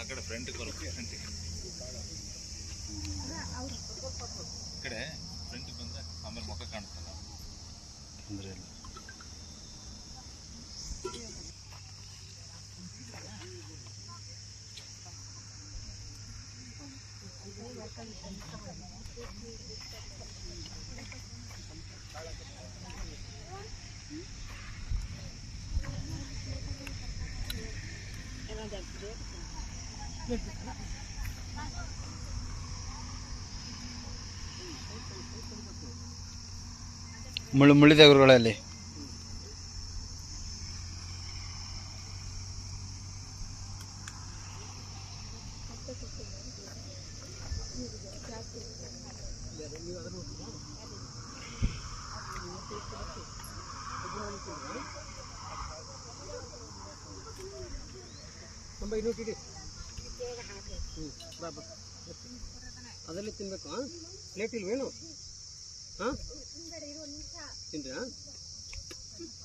ಆ ಕಡೆ ಫ್ರಂಟ್ ಕಡೆ ಫ್ರಂಟ್ ಬಂದ್ರೆ ಆಮೇಲೆ ಮುಖ ಕಾಣುತ್ತಲ್ಲ ಅಂದರೆ ಮುಳ್ಳಿದೇವರುಗಳಲ್ಲಿ ಅದರಲ್ಲಿ ತಿನ್ಬೇಕು. ಪ್ಲೇಟ್ ಇಲ್ವೇನು? ಹಾಂ ತಿನ್ರಿ.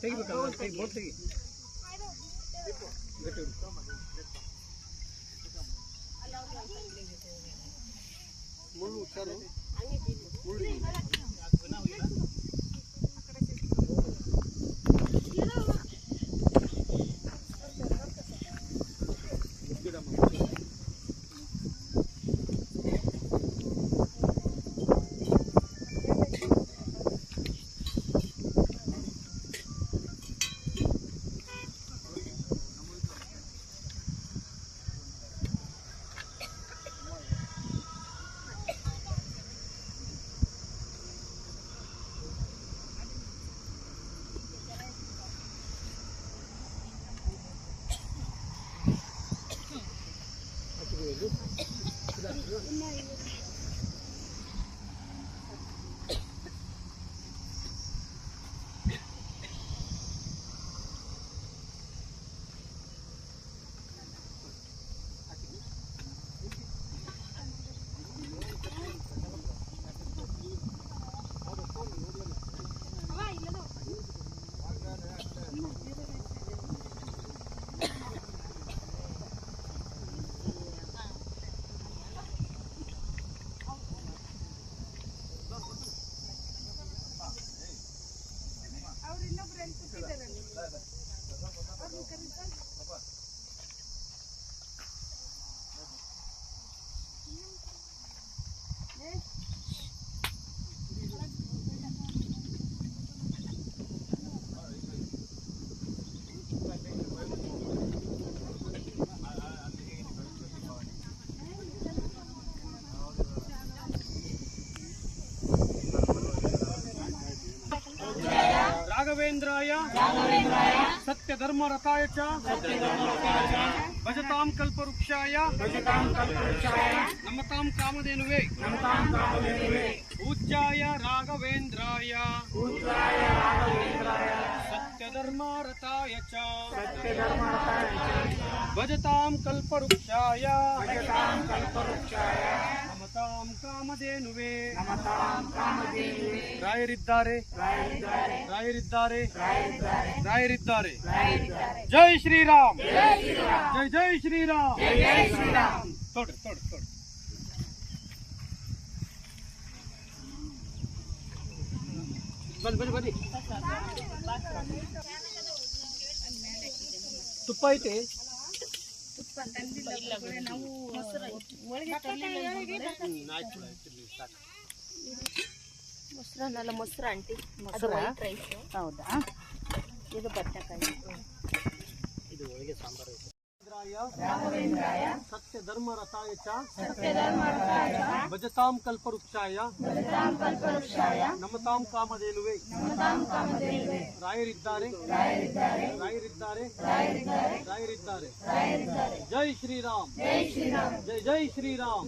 ತೆಗಿಬೇಕಾ? ತೆಗಿ, ಬೋಟ್ ತೆಗಿ. ಮುಳ್ಳು ಹುಷಾರು, ಮುಳ್ಳು. राघवेन्द्राय सत्यधर्मरताय च भजतां कल्पवृक्षाय नमतां कामधेनुवे पूज्याय राघवेन्द्राय सत्यधर्मरताय च भजतां कल्पवृक्षाय नमतां कामधेनुवे रायरिद्दारे रायरिद्दारे रायरिद्दारे जय श्री राम जय जय श्री राम तोड़ तोड़ तोड़ बन्नी बन्नी बन्नी ತುಪ್ಪ ಐತೆ ಮೊಸರನ್ನೆಲ್ಲ ಮೊಸರು ಆಂಟಿ ಹೌದಾ ಇದು ಬದನೆಕಾಯಿ ಇದು ಒಳಗೆ ಸಾಂಬಾರು सत्यधर्मरताय च भजतां कल्पवृक्षाय नमतां कामधेनुवे रायरिद्दारे रायरिद्दारे रायरिद्दारे जय श्री राम जय जय श्री राम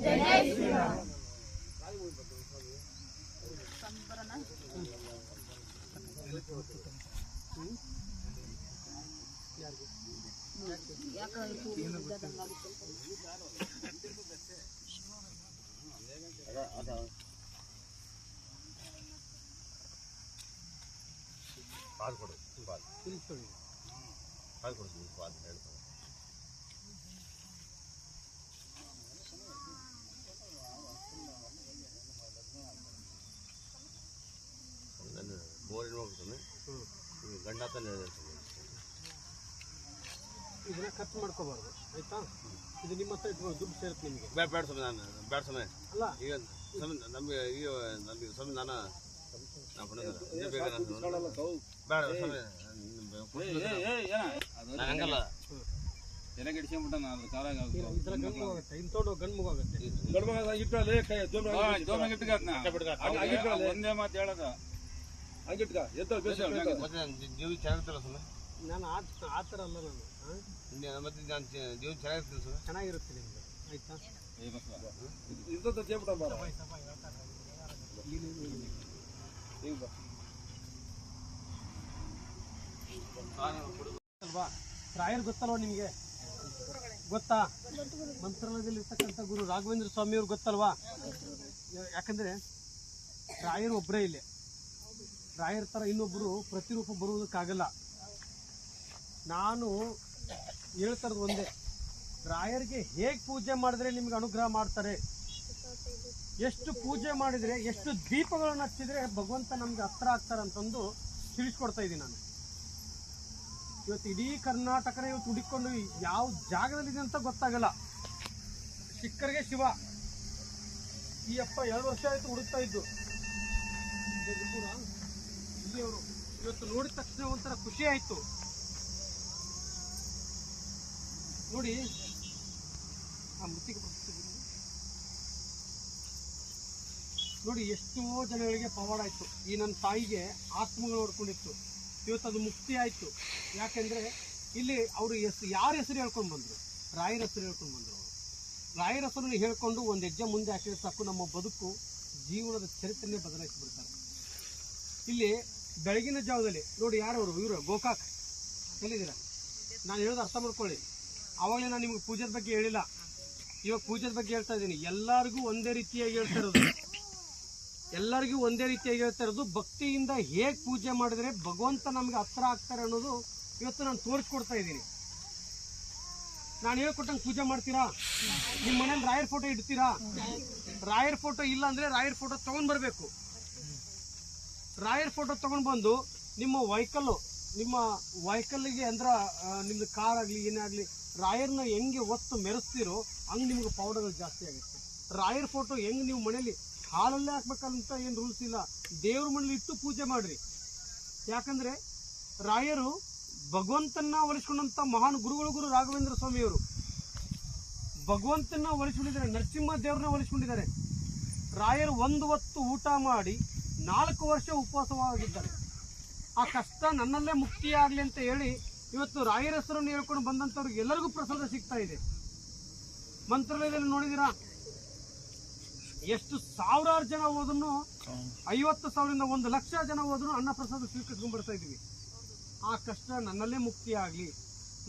ಇದನ್ನ ಖರ್ಚು ಮಾಡ್ಕೋಬಾರ್ದು ಆಯ್ತಾ. ಇದು ನಿಮ್ಮ ಹತ್ರ ಇಟ್ಕೊಂಡು ದುಡ್ಡು ಸೇರುತ್ತೆ ನಿಮಗೆ. ಬೇಡ ಸ್ವಾಮಿ, ನಾನು ಬೇಡ ಸ್ವಾಮಿ. ಅಲ್ಲ ಈಗ ಸ್ವಾಮಿ ನಮಗೆ ಈಗ ನಮಗೆ ಸ್ವಾಮಿ ನಾನು ಬೇಡ ಸ್ವಾಮಿ, ಹಂಗಲ್ಲ ಎಲ್ಲ ಗಿಡ್ಸ್ಕೊಂಡ್ಬಿಟ್ಟ ಅದ್ರ ಕಾಲಾಗ ಇದ್ರ ಗಂಡು ಆಗುತ್ತೆ, ಇಂಥೋಡು ಗಂಡು ಮಗು ಆಗುತ್ತೆ. ಒಂದೇ ಮಾತು ಹೇಳದ ಮತ್ತೆ ಜೀವ ಚೆನ್ನಾಗಿರ್ತಲ್ಲ ಸ್ವಾಮಿ. ನಾನು ಆ ಥರ ಅಲ್ಲ ನಾನು. ಮತ್ತೆ ನಾನು ಜೀವ ಚೆನ್ನಾಗಿರ್ತೀನಿ ಸ್ವಾಮಿ. ಚೆನ್ನಾಗಿರುತ್ತೆ ನಿಮ್ಗೆ ಆಯ್ತಾ. ಅಲ್ವಾ ರಾಯರ್ ಗೊತ್ತಲ್ವಾ ನಿಮಗೆ? ಗೊತ್ತಾ? ಮಂತ್ರಾಲಯದಲ್ಲಿ ಇರ್ತಕ್ಕಂಥ ಗುರು ರಾಘವೇಂದ್ರ ಸ್ವಾಮಿಯವ್ರು ಗೊತ್ತಲ್ವಾ? ಯಾಕಂದ್ರೆ ರಾಯರು ಒಬ್ಬರೇ ಇಲ್ಲಿ. ರಾಯರ ಥರ ಇನ್ನೊಬ್ಬರು ಪ್ರತಿರೂಪ ಬರುವುದಕ್ಕಾಗಲ್ಲ. ನಾನು ಹೇಳ್ತಾ ಇರೋದು ಒಂದೇ, ರಾಯರಿಗೆ ಹೇಗೆ ಪೂಜೆ ಮಾಡಿದ್ರೆ ನಿಮ್ಗೆ ಅನುಗ್ರಹ ಮಾಡ್ತಾರೆ, ಎಷ್ಟು ಪೂಜೆ ಮಾಡಿದರೆ, ಎಷ್ಟು ದೀಪಗಳನ್ನು ಹಚ್ಚಿದ್ರೆ ಭಗವಂತ ನಮ್ಗೆ ಹತ್ರ ಆಗ್ತಾರೆ ಅಂತಂದು ತಿಳಿಸ್ಕೊಡ್ತಾ ಇದ್ದೀನಿ ನಾನು. ಇವತ್ತು ಇಡೀ ಕರ್ನಾಟಕನೇ ಇವತ್ತು ಹುಡುಕೊಂಡು ಯಾವ ಜಾಗದಲ್ಲಿದೆ ಅಂತ ಗೊತ್ತಾಗಲ್ಲ. ಸಿಕ್ಕರಿಗೆ ಶಿವ ಈ ಅಪ್ಪ 2 ವರ್ಷ ಆಯ್ತು ಹುಡುಕ್ತಾ ಇದ್ದು. ಇಲ್ಲಿ ಅವರು ಇವತ್ತು ನೋಡಿದ ತಕ್ಷಣ ಒಂಥರ ಖುಷಿ ಆಯ್ತು. ನೋಡಿ ಆ ಮುತ್ತಿಗೆ ನೋಡಿ ಎಷ್ಟೋ ಜನಗಳಿಗೆ ಪವಾಡ ಆಯ್ತು. ಈ ನನ್ನ ತಾಯಿಗೆ ಆತ್ಮಗಳು ಹೊಡ್ಕೊಂಡಿತ್ತು, ಇವತ್ತು ಅದು ಮುಕ್ತಿ ಆಯ್ತು. ಯಾಕೆಂದ್ರೆ ಇಲ್ಲಿ ಅವರು ಯಾರ ಹೆಸರು ಹೇಳ್ಕೊಂಡು ಬಂದ್ರು? ರಾಯರ ಹೆಸರು ಹೇಳ್ಕೊಂಡು ಬಂದ್ರು. ಅವರು ರಾಯರ ಹೆಸರನ್ನು ಹೇಳ್ಕೊಂಡು ಒಂದು ಹೆಜ್ಜೆ ಮುಂದೆ ಹಾಕಿದ್ರೆ ಸಾಕು, ನಮ್ಮ ಬದುಕು ಜೀವನದ ಚರಿತ್ರೆನೇ ಬದಲಾಯಿಸಿಬಿಡ್ತಾರೆ. ಇಲ್ಲಿ ಬೆಳಗಿನ ಜಾವದಲ್ಲಿ ನೋಡಿ, ಯಾರವರು ಇವರು ಗೋಕಾಕ್ ಎಲ್ಲಿದ್ದೀರಾ? ನಾನು ಹೇಳೋದು ಅರ್ಥ ಮಾಡ್ಕೊಳ್ಳಿ. ಆವಾಗಲೇ ನಾನು ನಿಮ್ಗೆ ಪೂಜೆದ ಬಗ್ಗೆ ಹೇಳಿಲ್ಲ, ಇವಾಗ ಪೂಜೆದ ಬಗ್ಗೆ ಹೇಳ್ತಾ ಇದ್ದೀನಿ. ಎಲ್ಲರಿಗೂ ಒಂದೇ ರೀತಿಯಾಗಿ ಹೇಳ್ತಾ ಇರೋದು, ಎಲ್ಲರಿಗೂ ಒಂದೇ ರೀತಿಯಾಗಿ ಹೇಳ್ತಾ ಇರೋದು. ಭಕ್ತಿಯಿಂದ ಹೇಗೆ ಪೂಜೆ ಮಾಡಿದ್ರೆ ಭಗವಂತ ನಮ್ಗೆ ಹತ್ರ ಆಗ್ತಾರೆ ಅನ್ನೋದು ಇವತ್ತು ನಾನು ತೋರಿಸ್ಕೊಡ್ತಾ ಇದ್ದೀನಿ. ನಾನು ಹೇಳ್ಕೊಟ್ಟಂಗೆ ಪೂಜೆ ಮಾಡ್ತೀರಾ? ನಿಮ್ಮ ಮನೇಲಿ ರಾಯರ್ ಫೋಟೋ ಇಡ್ತೀರಾ? ರಾಯರ್ ಫೋಟೋ ಇಲ್ಲ ಅಂದ್ರೆ ರಾಯರ್ ಫೋಟೋ ತಗೊಂಡ್ ಬರಬೇಕು. ರಾಯರ್ ಫೋಟೋ ತಗೊಂಡ್ ಬಂದು ನಿಮ್ಮ ವೆಹಿಕಲ್ಗೆ ಅಂದ್ರೆ ನಿಮ್ದು ಕಾರ್ ಆಗಲಿ ಏನೇ ಆಗಲಿ ರಾಯರ್ನ ಹೆಂಗೆ ಒತ್ತು ಮೆರೆಸ್ತೀರೋ ಹಂಗೆ ನಿಮ್ಗೆ ಪೌಡರ್ಗಳು ಜಾಸ್ತಿ ಆಗುತ್ತೆ. ರಾಯರ್ ಫೋಟೋ ಹೆಂಗೆ ನೀವು ಮನೇಲಿ ಹಾಲಲ್ಲೇ ಹಾಕ್ಬೇಕಂತ ಏನು ರೂಲ್ಸ್ ಇಲ್ಲ. ದೇವ್ರ ಮನೇಲಿ ಇಟ್ಟು ಪೂಜೆ ಮಾಡ್ರಿ. ಯಾಕಂದ್ರೆ ರಾಯರು ಭಗವಂತನ ಒಲಿಸ್ಕೊಂಡಂತ ಮಹಾನ್ ಗುರು ರಾಘವೇಂದ್ರ ಸ್ವಾಮಿಯವರು ಭಗವಂತನ ಒಲಿಸ್ಕೊಂಡಿದ್ದಾರೆ, ನರಸಿಂಹ ದೇವ್ರನ್ನ ಒಲಿಸ್ಕೊಂಡಿದ್ದಾರೆ. ರಾಯರು 1 ಹೊತ್ತು ಊಟ ಮಾಡಿ 4 ವರ್ಷ ಉಪವಾಸವಾಗಿದ್ದಾರೆ. ಆ ಕಷ್ಟ ನನ್ನಲ್ಲೇ ಮುಕ್ತಿ ಆಗಲಿ ಅಂತ ಹೇಳಿ ಇವತ್ತು ರಾಯರ ಹೆಸರನ್ನು ಹೇಳ್ಕೊಂಡು ಬಂದಂಥವ್ರಿಗೆ ಎಲ್ಲರಿಗೂ ಪ್ರಸಾದ ಸಿಗ್ತಾ ಇದೆ. ಮಂತ್ರಾಲಯದಲ್ಲಿ ನೋಡಿದಿರಾ ಎಷ್ಟು ಸಾವಿರಾರು ಜನ ಹೋದ್ರು, 50,000ರಿಂದ 1 ಲಕ್ಷ ಜನ ಹೋದ್ರು ಅನ್ನ ಪ್ರಸಾದ ಸ್ವೀಕರಿಸ್ಕೊಂಡು ಬರ್ತಾ ಇದೀವಿ. ಆ ಕಷ್ಟ ನನ್ನಲ್ಲೇ ಮುಕ್ತಿ ಆಗಲಿ,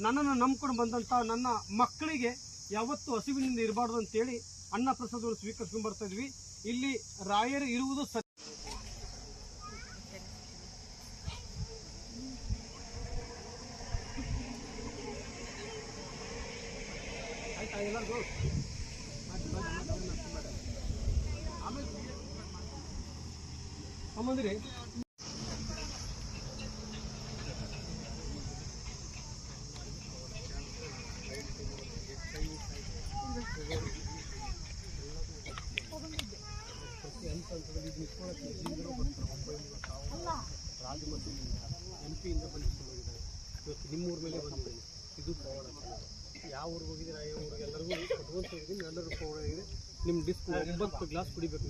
ನನ್ನನ್ನು ನಂಬ್ಕೊಂಡು ಬಂದಂಥ ನನ್ನ ಮಕ್ಕಳಿಗೆ ಯಾವತ್ತೂ ಹಸಿವಿನಿಂದ ಇರಬಾರ್ದು ಅಂತೇಳಿ ಅನ್ನ ಪ್ರಸಾದವನ್ನು ಸ್ವೀಕರಿಸ್ಕೊಂಡು ಬರ್ತಾ ಇದ್ವಿ. ಇಲ್ಲಿ ರಾಯರು ಇರುವುದು ಸತ್ಯ. ಆಯ್ತಾ ಎಲ್ಲರಿಗೂ? ಆಮೇಲೆ ರಾಜಮಂಡ್ರಿಯಿಂದ MP ಯಿಂದ ಬಂದಿದ್ದಾರೆ. ಇವತ್ತು ನಿಮ್ಮೂರ ಮೇಲೆ ಬಂದಿದ್ದೀನಿ. ಇದು ಪವಾಡ. ಯಾವ ಊರಿಗೆ ಹೋಗಿದ್ದೀರಾ? ಯಾವ ಊರಿಗೆ ಎಲ್ಲರಿಗೂ ಕಟ್ಕೊಂತ ಹೋಗಿದ್ದೀನಿ. ಎಲ್ಲರೂ ಪವಾಡ ಇದೆ. ನಿಮ್ಮ ಡಿಸ್ಕ್ 9 ಗ್ಲಾಸ್ ಕುಡಿಬೇಕು.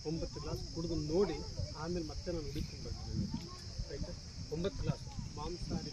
9 ಗ್ಲಾಸ್ ಕುಡಿದು ನೋಡಿ ಆಮೇಲೆ ಮತ್ತೆ ನಾನು ಹುಡುಕೊಂಡು ಬರ್ತೀನಿ ಆಯಿತಾ. 9 ಗ್ಲಾಸ್ ಮಾಂಸಾಹಾರಿ